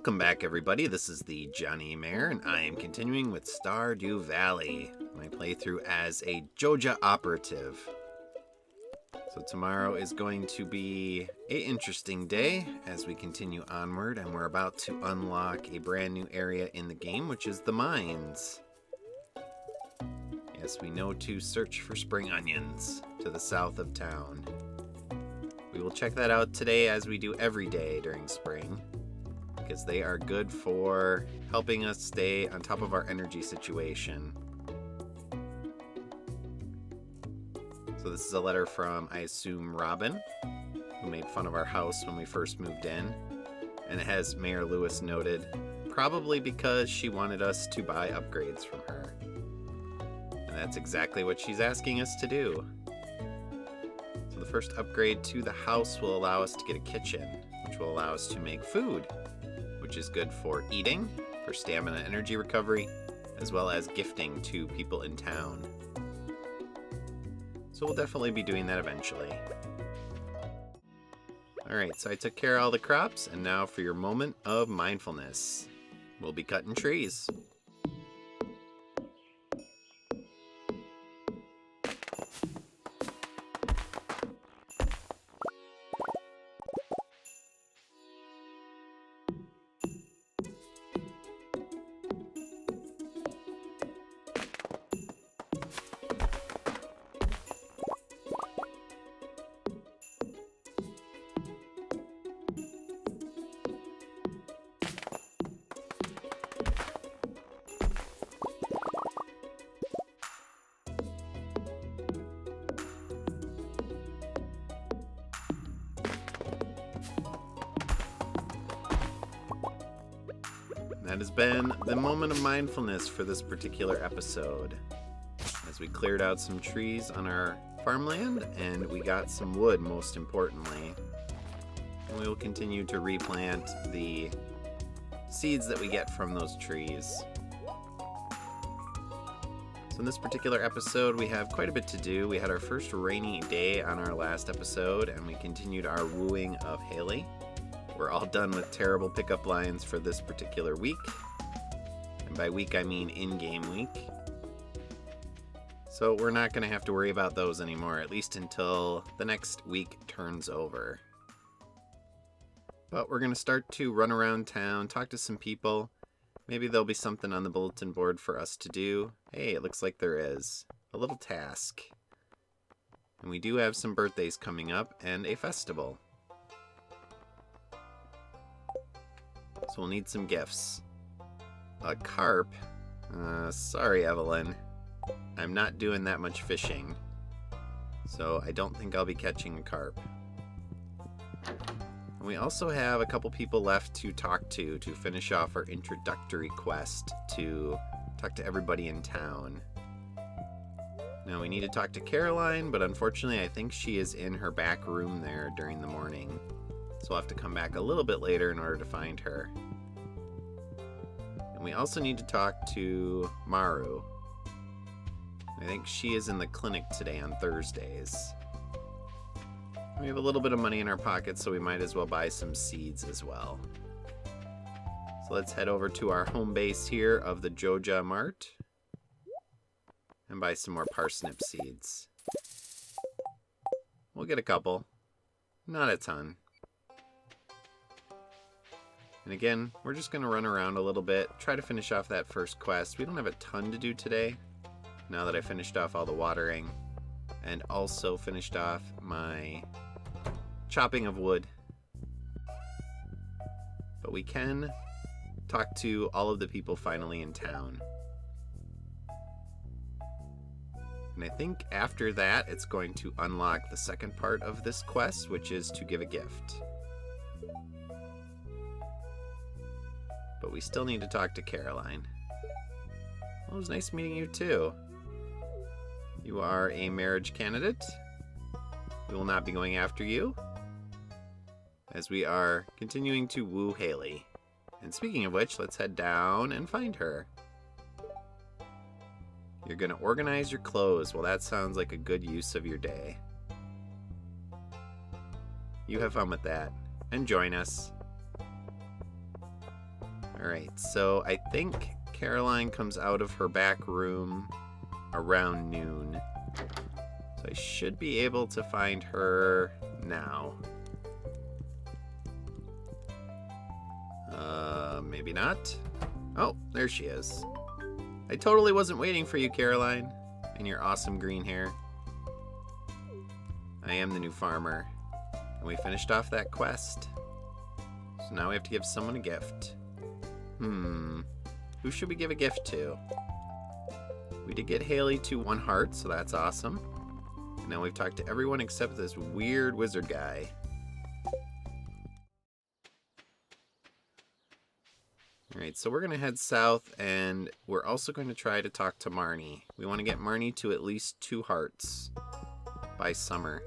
Welcome back, everybody. This is the thejonnymar, and I am continuing with Stardew Valley, my playthrough as a Joja Operative. So tomorrow is going to be an interesting day as we continue onward, and we're about to unlock a brand new area in the game, which is the mines. Yes, we know to search for spring onions to the south of town. We will check that out today, as we do every day during spring, because they are good for helping us stay on top of our energy situation. So this is a letter from, I assume, Robin, who made fun of our house when we first moved in. And it has Mayor Lewis noted, probably because she wanted us to buy upgrades from her. And that's exactly what she's asking us to do. So the first upgrade to the house will allow us to get a kitchen, which will allow us to make food, which is good for eating, for stamina energy recovery, as well as gifting to people in town. So we'll definitely be doing that eventually. Alright, so I took care of all the crops, and now for your moment of mindfulness. We'll be cutting trees. That has been the moment of mindfulness for this particular episode, as we cleared out some trees on our farmland, and we got some wood, most importantly. And we will continue to replant the seeds that we get from those trees. So in this particular episode, we have quite a bit to do. We had our first rainy day on our last episode, and we continued our wooing of Haley. We're all done with terrible pickup lines for this particular week. And by week, I mean in-game week. So we're not going to have to worry about those anymore, at least until the next week turns over. But we're going to start to run around town, talk to some people. Maybe there'll be something on the bulletin board for us to do. Hey, it looks like there is. A little task. And we do have some birthdays coming up and a festival. So we'll need some gifts. A carp? Sorry, Evelyn. I'm not doing that much fishing. So I don't think I'll be catching a carp. And we also have a couple people left to talk to finish off our introductory quest to talk to everybody in town. Now we need to talk to Caroline, but unfortunately I think she is in her back room there during the morning. So we'll have to come back a little bit later in order to find her. And we also need to talk to Maru. I think she is in the clinic today on Thursdays. We have a little bit of money in our pockets, so we might as well buy some seeds as well. So let's head over to our home base here of the Joja Mart and buy some more parsnip seeds. We'll get a couple, not a ton. And again, we're just going to run around a little bit, try to finish off that first quest. We don't have a ton to do today, now that I finished off all the watering, and also finished off my chopping of wood. But we can talk to all of the people finally in town. And I think after that, it's going to unlock the second part of this quest, which is to give a gift. But we still need to talk to Caroline. Well, it was nice meeting you too. You are a marriage candidate. We will not be going after you, as we are continuing to woo Haley. And speaking of which, let's head down and find her. You're going to organize your clothes. Well, that sounds like a good use of your day. You have fun with that, and join us. Alright, so I think Caroline comes out of her back room around noon. So I should be able to find her now. Maybe not. Oh, there she is. I totally wasn't waiting for you, Caroline, and your awesome green hair. I am the new farmer, and we finished off that quest. So now we have to give someone a gift. Who should we give a gift to? We did get Haley to 1 heart, so that's awesome. And now we've talked to everyone except this weird wizard guy. Alright, so we're going to head south, and we're also going to try to talk to Marnie. We want to get Marnie to at least 2 hearts by summer.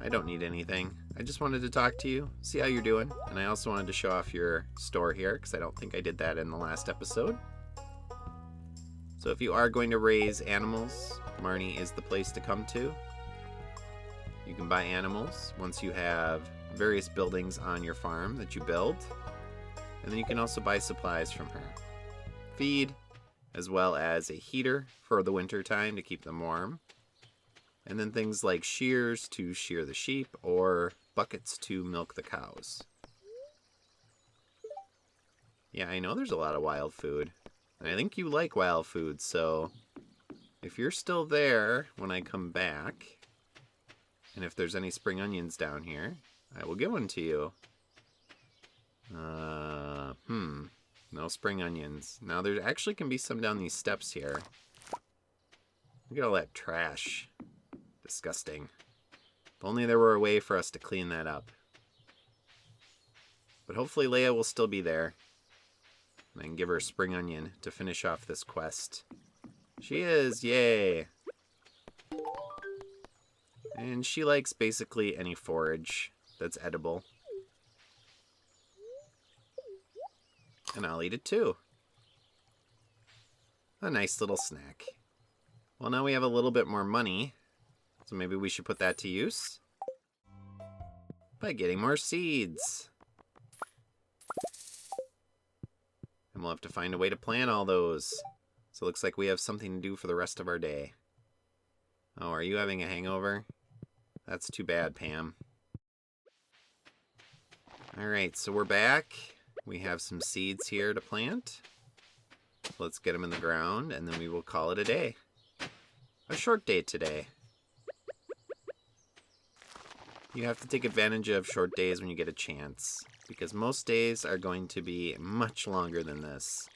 I don't need anything. I just wanted to talk to you, see how you're doing, and I also wanted to show off your store here, because I don't think I did that in the last episode. So if you are going to raise animals, Marnie is the place to come to. You can buy animals once you have various buildings on your farm that you build. And then you can also buy supplies from her. Feed, as well as a heater for the winter time to keep them warm. And then things like shears to shear the sheep or buckets to milk the cows. Yeah, I know there's a lot of wild food. And I think you like wild food, so if you're still there when I come back, and if there's any spring onions down here, I will give one to you. No spring onions. Now there actually can be some down these steps here. Look at all that trash. Disgusting. If only there were a way for us to clean that up. But hopefully Leia will still be there. And I can give her a spring onion to finish off this quest. She is! Yay! And she likes basically any forage that's edible. And I'll eat it too. A nice little snack. Well, now we have a little bit more money, so maybe we should put that to use by getting more seeds. And we'll have to find a way to plant all those. So it looks like we have something to do for the rest of our day. Oh, are you having a hangover? That's too bad, Pam. Alright, so we're back. We have some seeds here to plant. Let's get them in the ground, and then we will call it a day. A short day today. You have to take advantage of short days when you get a chance, because most days are going to be much longer than this.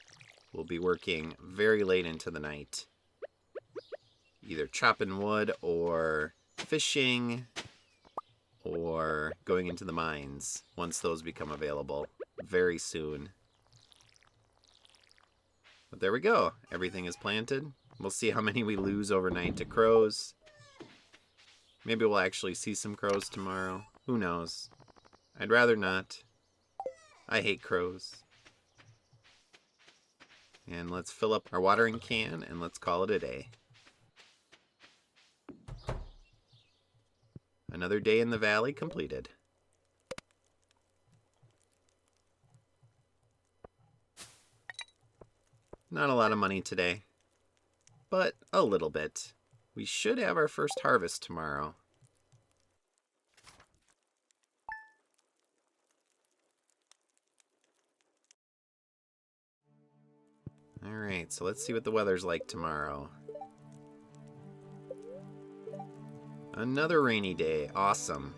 We'll be working very late into the night. Either chopping wood or fishing or going into the mines once those become available very soon. But there we go. Everything is planted. We'll see how many we lose overnight to crows. Maybe we'll actually see some crows tomorrow. Who knows? I'd rather not. I hate crows. And let's fill up our watering can and let's call it a day. Another day in the valley completed. Not a lot of money today, but a little bit. We should have our first harvest tomorrow. Alright, so let's see what the weather's like tomorrow. Another rainy day. Awesome.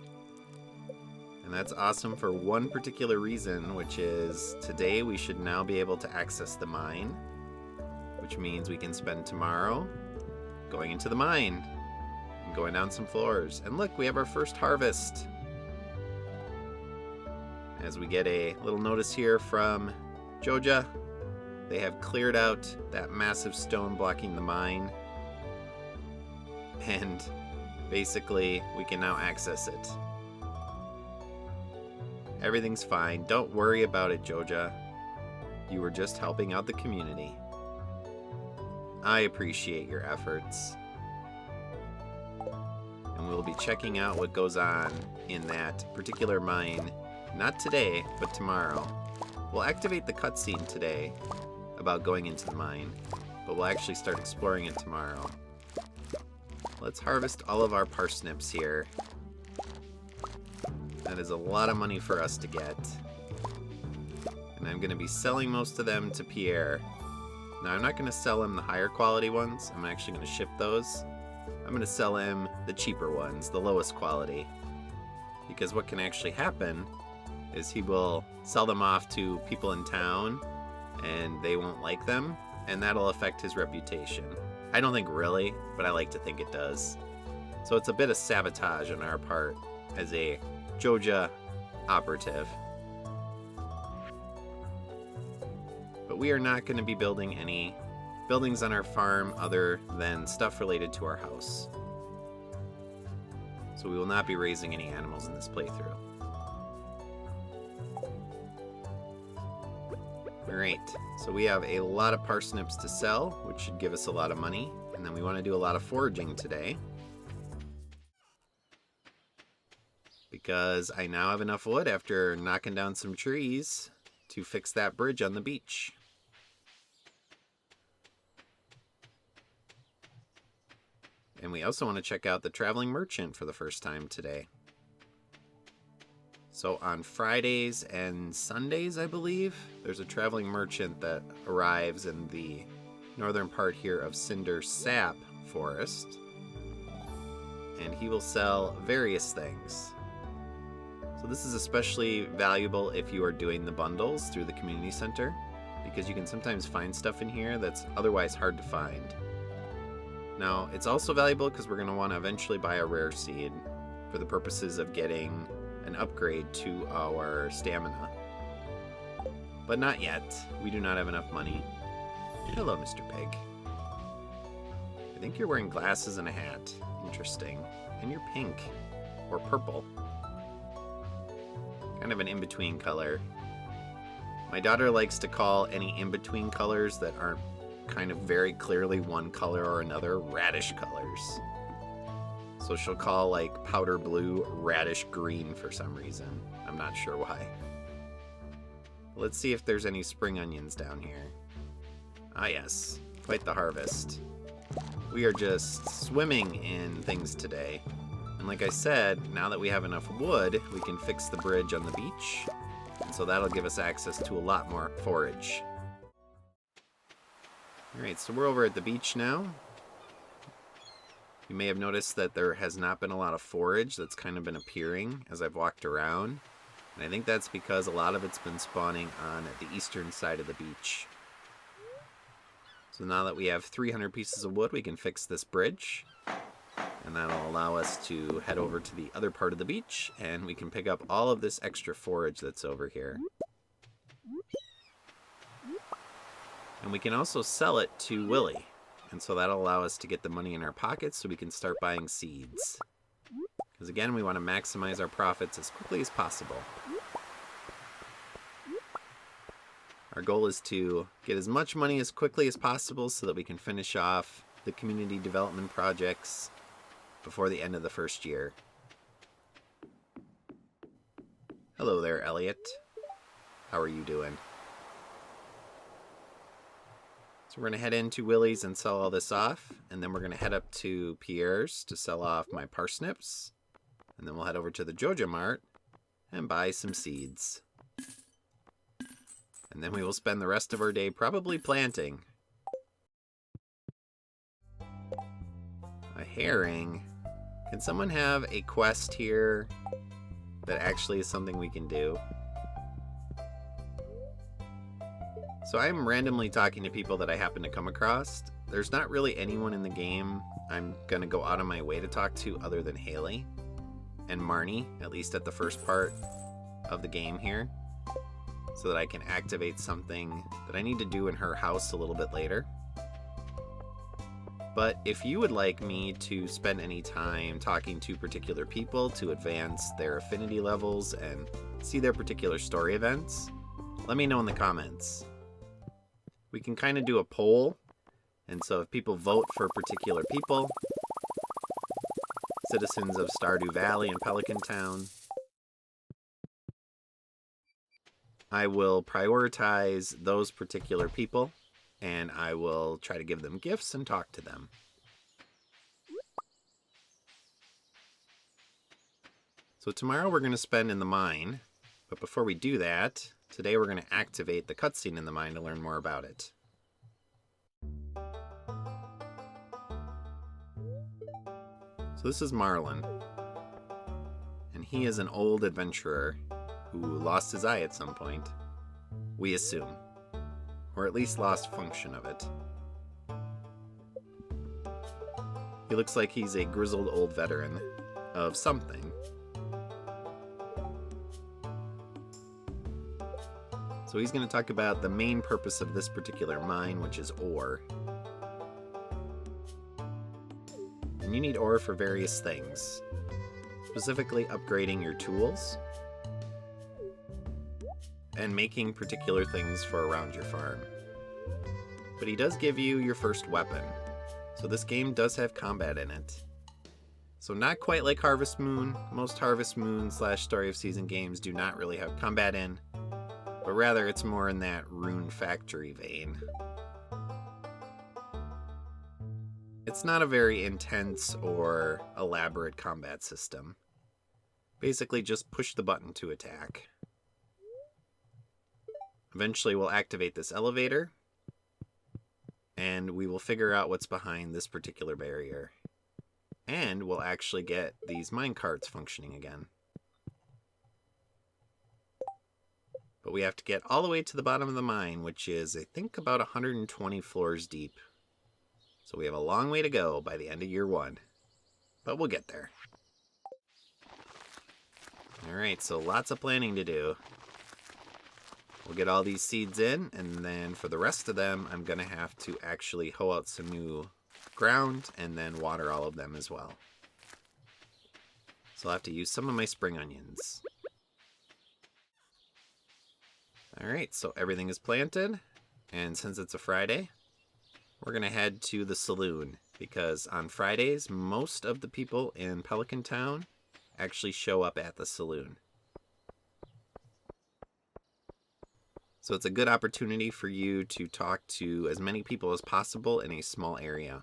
And that's awesome for one particular reason, which is today we should now be able to access the mine, which means we can spend tomorrow going into the mine and going down some floors. And look, we have our first harvest. As we get a little notice here from Joja, they have cleared out that massive stone blocking the mine. And basically, we can now access it. Everything's fine. Don't worry about it, Joja. You were just helping out the community. I appreciate your efforts. And we'll be checking out what goes on in that particular mine Not today, but tomorrow. We'll activate the cutscene today about going into the mine, but we'll actually start exploring it tomorrow. Let's harvest all of our parsnips here. That is a lot of money for us to get. And I'm going to be selling most of them to Pierre. Now, I'm not going to sell him the higher quality ones. I'm actually going to ship those. I'm going to sell him the cheaper ones, the lowest quality. Because what can actually happen is he will sell them off to people in town and they won't like them, and that'll affect his reputation. I don't think really, but I like to think it does. So it's a bit of sabotage on our part as a Joja Operative. But we are not going to be building any buildings on our farm other than stuff related to our house. So we will not be raising any animals in this playthrough. Alright, so we have a lot of parsnips to sell, which should give us a lot of money. And then we want to do a lot of foraging today, because I now have enough wood after knocking down some trees to fix that bridge on the beach. And we also want to check out the traveling merchant for the first time today. So on Fridays and Sundays, I believe, there's a traveling merchant that arrives in the northern part here of Cinder Sap Forest. And he will sell various things. So this is especially valuable if you are doing the bundles through the community center, because you can sometimes find stuff in here that's otherwise hard to find. Now, it's also valuable because we're going to want to eventually buy a rare seed for the purposes of getting an upgrade to our stamina. But not yet. We do not have enough money. Hello, Mr. Pig. I think you're wearing glasses and a hat. Interesting. And you're pink. Or purple. Kind of an in-between color. My daughter likes to call any in-between colors that aren't kind of very clearly one color or another radish colors. So she'll call like powder blue radish green for some reason. I'm not sure why. Let's see if there's any spring onions down here. Ah yes, quite the harvest. We are just swimming in things today. And like I said, now that we have enough wood, we can fix the bridge on the beach. And so that'll give us access to a lot more forage. Alright, so we're over at the beach now. You may have noticed that there has not been a lot of forage that's kind of been appearing as I've walked around. And I think that's because a lot of it's been spawning on the eastern side of the beach. So now that we have 300 pieces of wood, we can fix this bridge. And that'll allow us to head over to the other part of the beach, and we can pick up all of this extra forage that's over here. And we can also sell it to Willie. And so that'll allow us to get the money in our pockets so we can start buying seeds. Because again, we want to maximize our profits as quickly as possible. Our goal is to get as much money as quickly as possible so that we can finish off the community development projects before the end of the first year. Hello there, Elliot. How are you doing? So we're going to head into Willie's and sell all this off, and then we're going to head up to Pierre's to sell off my parsnips, and then we'll head over to the Joja Mart and buy some seeds. And then we will spend the rest of our day probably planting. A herring. Can someone have a quest here that actually is something we can do? So I'm randomly talking to people that I happen to come across. There's not really anyone in the game I'm going to go out of my way to talk to other than Haley and Marnie, at least at the first part of the game here, so that I can activate something that I need to do in her house a little bit later. But if you would like me to spend any time talking to particular people to advance their affinity levels and see their particular story events, let me know in the comments. We can kind of do a poll, and so if people vote for particular people, citizens of Stardew Valley and Pelican Town, I will prioritize those particular people, and I will try to give them gifts and talk to them. So tomorrow we're going to spend in the mine, but before we do that, today we're going to activate the cutscene in the mine to learn more about it. So this is Marlin, and he is an old adventurer who lost his eye at some point, we assume, or at least lost function of it. He looks like he's a grizzled old veteran of something. So he's going to talk about the main purpose of this particular mine, which is ore. And you need ore for various things, specifically upgrading your tools and making particular things for around your farm. But he does give you your first weapon, so this game does have combat in it. So not quite like Harvest Moon. Most Harvest Moon / Story of Season games do not really have combat in, but rather it's more in that Rune Factory vein. It's not a very intense or elaborate combat system. Basically just push the button to attack. Eventually we'll activate this elevator, and we will figure out what's behind this particular barrier. And we'll actually get these mine carts functioning again. But we have to get all the way to the bottom of the mine, which is, I think, about 120 floors deep. So we have a long way to go by the end of year 1. But we'll get there. Alright, so lots of planning to do. We'll get all these seeds in, and then for the rest of them, I'm going to have to actually hoe out some new ground and then water all of them as well. So I'll have to use some of my spring onions. Alright, so everything is planted, and since it's a Friday, we're going to head to the saloon, because on Fridays, most of the people in Pelican Town actually show up at the saloon. So it's a good opportunity for you to talk to as many people as possible in a small area.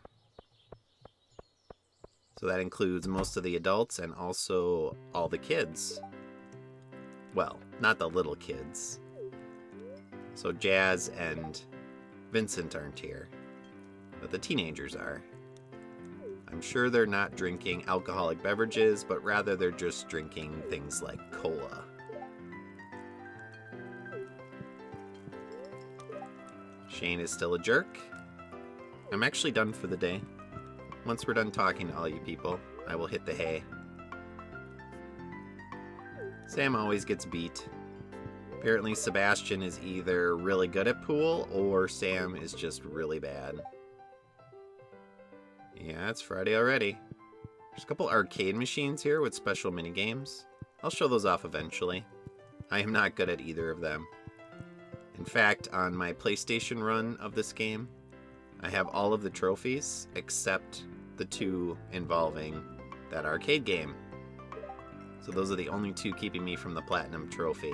So that includes most of the adults and also all the kids. Well, not the little kids. So Jazz and Vincent aren't here, but the teenagers are. I'm sure they're not drinking alcoholic beverages, but rather they're just drinking things like cola. Shane is still a jerk. I'm actually done for the day. Once we're done talking to all you people, I will hit the hay. Sam always gets beat. Apparently Sebastian is either really good at pool or Sam is just really bad. Yeah, it's Friday already. There's a couple arcade machines here with special minigames. I'll show those off eventually. I am not good at either of them. In fact, on my PlayStation run of this game, I have all of the trophies except the 2 involving that arcade game. So those are the only 2 keeping me from the Platinum Trophy.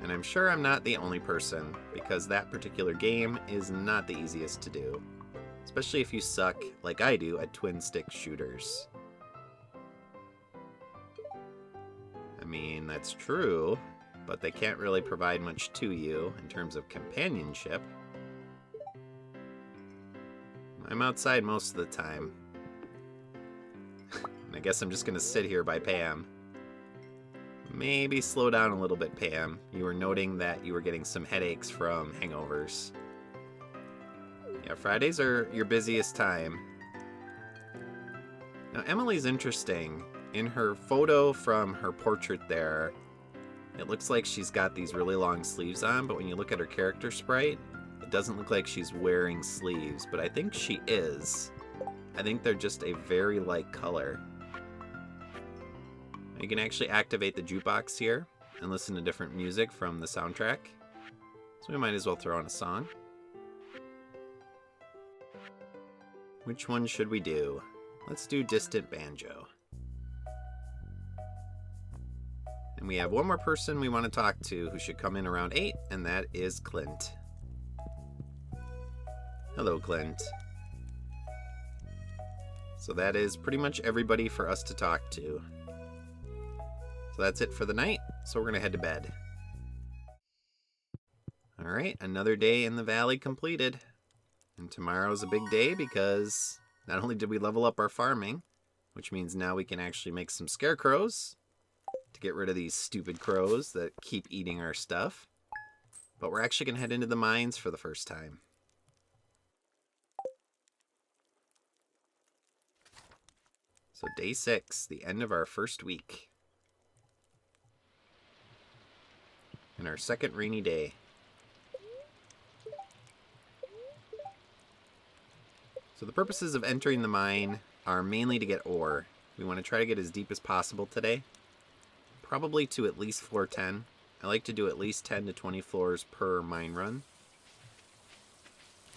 And I'm sure I'm not the only person, because that particular game is not the easiest to do. Especially if you suck, like I do, at twin-stick shooters. I mean, that's true, but they can't really provide much to you in terms of companionship. I'm outside most of the time. And I guess I'm just gonna sit here by Pam. Maybe slow down a little bit, Pam. You were noting that you were getting some headaches from hangovers. Yeah, Fridays are your busiest time. Now, Emily's interesting. In her photo from her portrait there, it looks like she's got these really long sleeves on, but when you look at her character sprite, it doesn't look like she's wearing sleeves, but I think she is. I think they're just a very light color. You can actually activate the jukebox here and listen to different music from the soundtrack. So we might as well throw on a song. Which one should we do? Let's do Distant Banjo. And And we have one more person we want to talk to who should come in around 8, and that is Clint. Hello, Clint. So that is pretty much everybody for us to talk to. So that's it for the night, so we're going to head to bed. Alright, another day in the valley completed. And tomorrow's a big day because not only did we level up our farming, which means now we can actually make some scarecrows to get rid of these stupid crows that keep eating our stuff, but we're actually going to head into the mines for the first time. So day 6, the end of our first week. And our second rainy day. So the purposes of entering the mine are mainly to get ore. We want to try to get as deep as possible today. Probably to at least floor 10. I like to do at least 10 to 20 floors per mine run.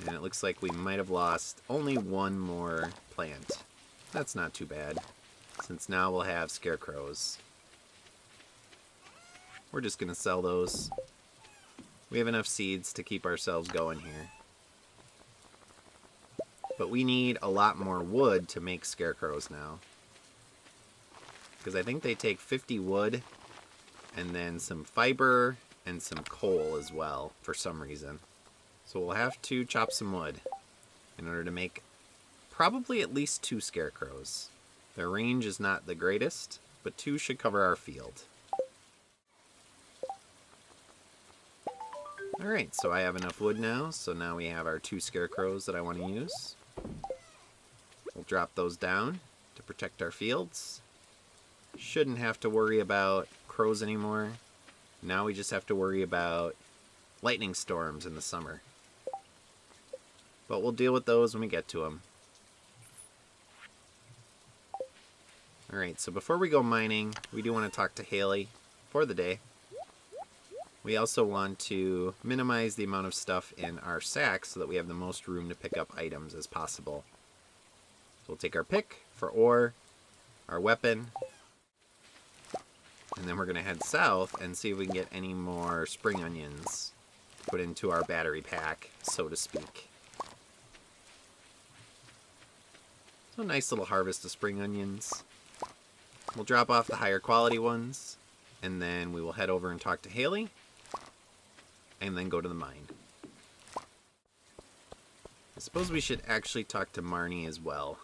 And it looks like we might have lost only one more plant. That's not too bad, since now we'll have scarecrows. We're just going to sell those. We have enough seeds to keep ourselves going here. But we need a lot more wood to make scarecrows now. Because I think they take 50 wood, and then some fiber, and some coal as well, for some reason. So we'll have to chop some wood in order to make probably at least 2 scarecrows. Their range is not the greatest, but 2 should cover our field. Alright, so I have enough wood now, so now we have our 2 scarecrows that I want to use. We'll drop those down to protect our fields. Shouldn't have to worry about crows anymore. Now we just have to worry about lightning storms in the summer. But we'll deal with those when we get to them. Alright, so before we go mining, we do want to talk to Haley for the day. We also want to minimize the amount of stuff in our sacks so that we have the most room to pick up items as possible. So we'll take our pick for ore, our weapon, and then we're going to head south and see if we can get any more spring onions put into our battery pack, so to speak. So a nice little harvest of spring onions. We'll drop off the higher quality ones, and then we will head over and talk to Haley, and then go to the mine. I suppose we should actually talk to Marnie as well.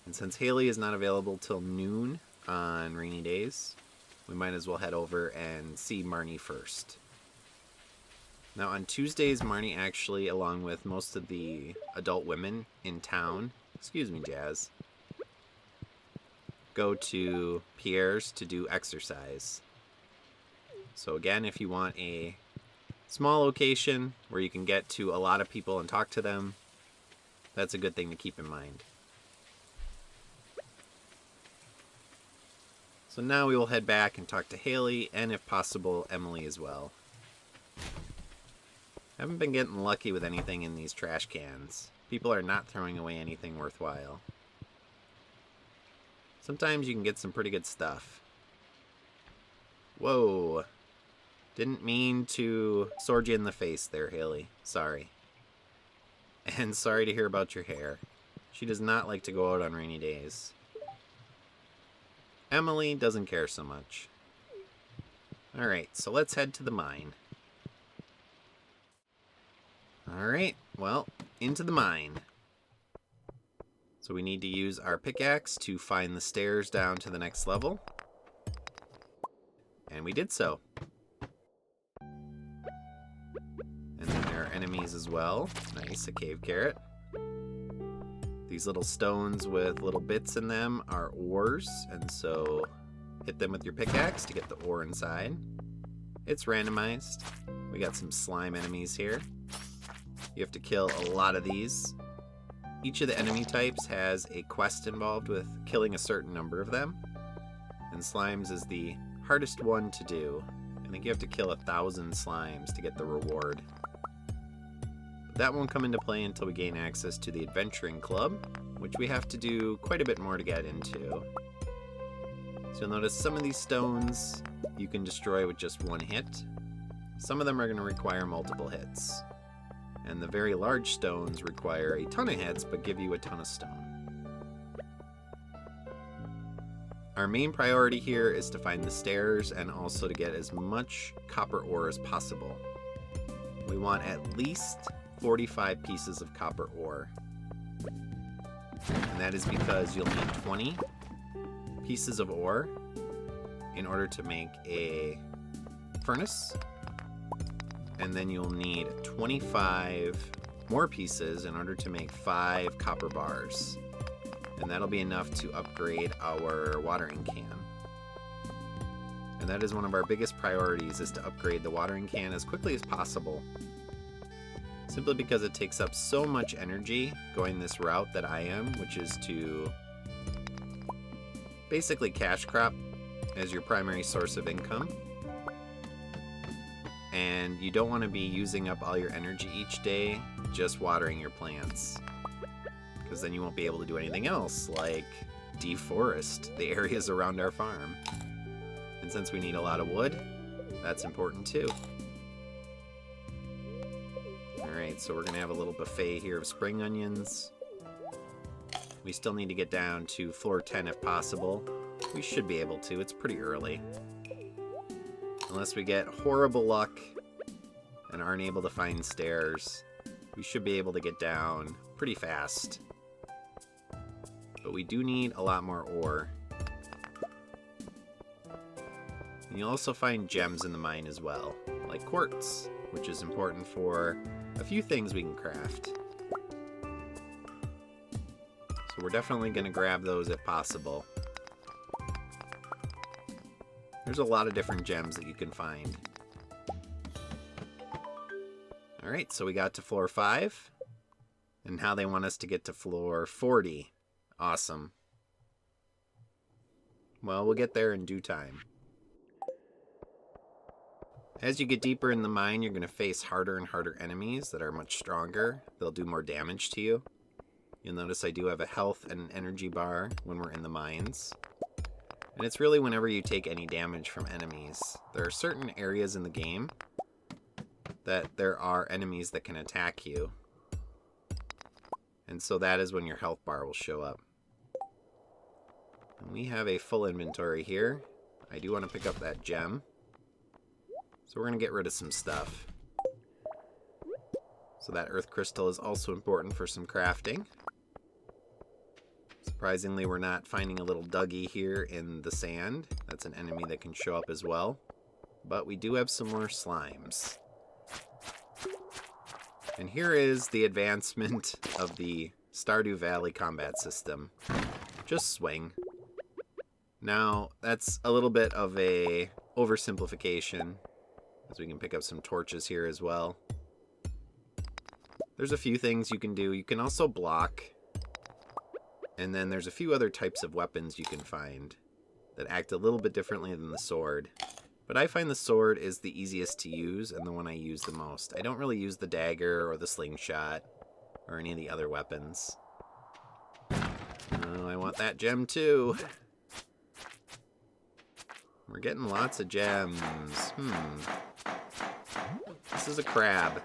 And since Haley is not available till noon on rainy days, we might as well head over and see Marnie first. Now on Tuesdays, Marnie actually, along with most of the adult women in town, excuse me, Jazz, go to Pierre's to do exercise. So again, if you want a small location where you can get to a lot of people and talk to them, that's a good thing to keep in mind. So now we will head back and talk to Haley, and if possible, Emily as well. I haven't been getting lucky with anything in these trash cans. People are not throwing away anything worthwhile. Sometimes you can get some pretty good stuff. Whoa. Didn't mean to sword you in the face there, Haley. Sorry. And sorry to hear about your hair. She does not like to go out on rainy days. Emily doesn't care so much. Alright, so let's head to the mine. Alright, well, into the mine. So we need to use our pickaxe to find the stairs down to the next level. And we did so. And then there are enemies as well. Nice, a cave carrot. These little stones with little bits in them are ores, and so hit them with your pickaxe to get the ore inside. It's randomized. We got some slime enemies here. You have to kill a lot of these. Each of the enemy types has a quest involved with killing a certain number of them, and slimes is the hardest one to do. I think you have to kill 1,000 slimes to get the reward. But that won't come into play until we gain access to the Adventuring Club, which we have to do quite a bit more to get into. So you'll notice some of these stones you can destroy with just one hit. Some of them are going to require multiple hits. And the very large stones require a ton of hits, but give you a ton of stone. Our main priority here is to find the stairs and also to get as much copper ore as possible. We want at least 45 pieces of copper ore. And that is because you'll need 20 pieces of ore in order to make a furnace. And then you'll need 25 more pieces in order to make 5 copper bars. And that'll be enough to upgrade our watering can. And that is one of our biggest priorities, is to upgrade the watering can as quickly as possible. Simply because it takes up so much energy going this route that I am, which is to basically cash crop as your primary source of income. And you don't want to be using up all your energy each day just watering your plants, because then you won't be able to do anything else, like deforest the areas around our farm. And since we need a lot of wood, that's important too. Alright, so we're going to have a little buffet here of spring onions. We still need to get down to floor 10 if possible. We should be able to, it's pretty early. Unless we get horrible luck and aren't able to find stairs, we should be able to get down pretty fast. But we do need a lot more ore. And you'll also find gems in the mine as well, like quartz, which is important for a few things we can craft. So we're definitely going to grab those if possible. There's a lot of different gems that you can find. Alright, so we got to floor 5. And now they want us to get to floor 40. Awesome. Well, we'll get there in due time. As you get deeper in the mine, you're going to face harder and harder enemies that are much stronger. They'll do more damage to you. You'll notice I do have a health and an energy bar when we're in the mines. And it's really whenever you take any damage from enemies. There are certain areas in the game that there are enemies that can attack you. And so that is when your health bar will show up. And we have a full inventory here. I do want to pick up that gem. So we're going to get rid of some stuff. So that earth crystal is also important for some crafting. Surprisingly, we're not finding a little Dougie here in the sand. That's an enemy that can show up as well. But we do have some more slimes. And here is the advancement of the Stardew Valley combat system. Just swing. Now, that's a little bit of a oversimplification, as we can pick up some torches here as well. There's a few things you can do. You can also block. And then there's a few other types of weapons you can find that act a little bit differently than the sword. But I find the sword is the easiest to use and the one I use the most. I don't really use the dagger or the slingshot or any of the other weapons. Oh, I want that gem too. We're getting lots of gems. This is a crab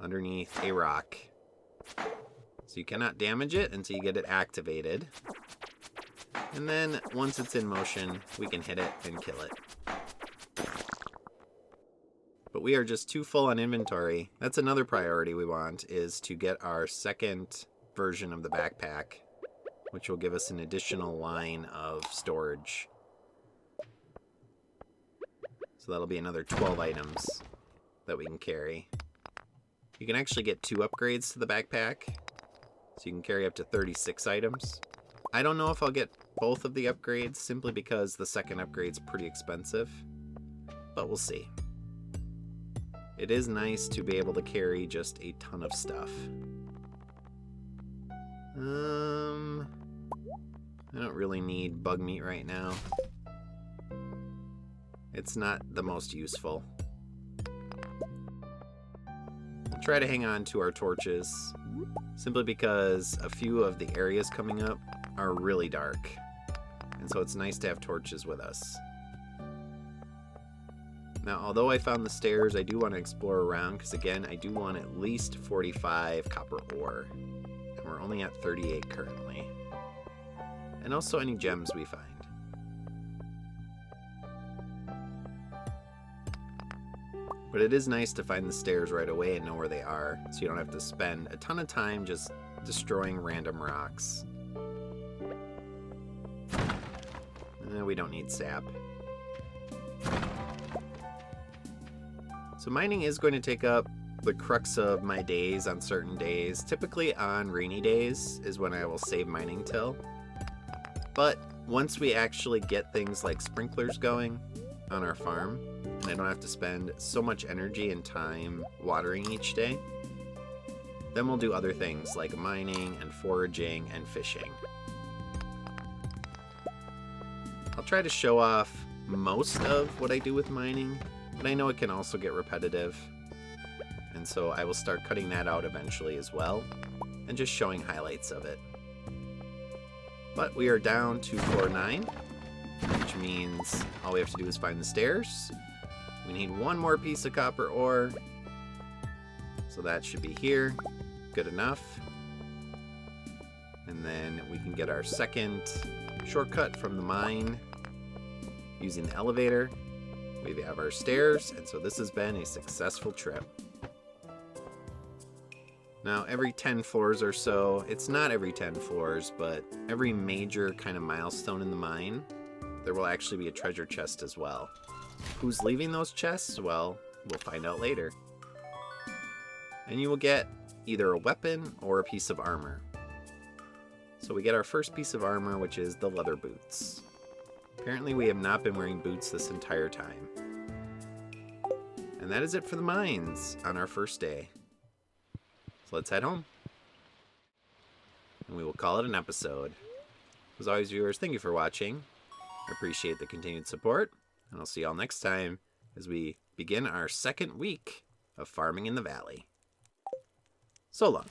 underneath a rock. So you cannot damage it until you get it activated. And then once it's in motion, we can hit it and kill it. But we are just too full on inventory. That's another priority we want, is to get our second version of the backpack, which will give us an additional line of storage. So that'll be another 12 items that we can carry. You can actually get 2 upgrades to the backpack, so you can carry up to 36 items. I don't know if I'll get both of the upgrades, simply because the second upgrade's pretty expensive, but we'll see. It is nice to be able to carry just a ton of stuff. I don't really need bug meat right now. It's not the most useful. We'll try to hang on to our torches, simply because a few of the areas coming up are really dark. and so it's nice to have torches with us. Now, although I found the stairs, I do want to explore around, because again, I do want at least 45 copper ore, and we're only at 38 currently. And also any gems we find. But it is nice to find the stairs right away and know where they are, so you don't have to spend a ton of time just destroying random rocks. We don't need sap. So mining is going to take up the crux of my days on certain days. Typically on rainy days is when I will save mining till. But once we actually get things like sprinklers going on our farm, and I don't have to spend so much energy and time watering each day, then we'll do other things like mining and foraging and fishing. I'll try to show off most of what I do with mining, but I know it can also get repetitive, and so I will start cutting that out eventually as well, and just showing highlights of it. But we are down to floor 9, which means all we have to do is find the stairs. We need one more piece of copper ore, so that should be here. Good enough. And then we can get our second shortcut from the mine using the elevator. We have our stairs, and so this has been a successful trip. Now, every 10 floors or so, it's not every 10 floors, but every major kind of milestone in the mine, there will actually be a treasure chest as well. Who's leaving those chests? Well, we'll find out later. And you will get either a weapon or a piece of armor. So we get our first piece of armor, which is the leather boots. Apparently we have not been wearing boots this entire time. And that is it for the mines on our first day. So let's head home. And we will call it an episode. As always, viewers, thank you for watching. I appreciate the continued support. And I'll see y'all next time as we begin our second week of farming in the valley. So long.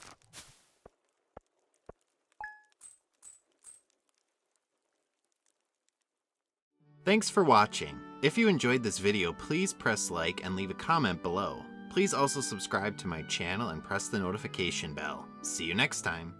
Thanks for watching. If you enjoyed this video, please press like and leave a comment below. Please also subscribe to my channel and press the notification bell. See you next time.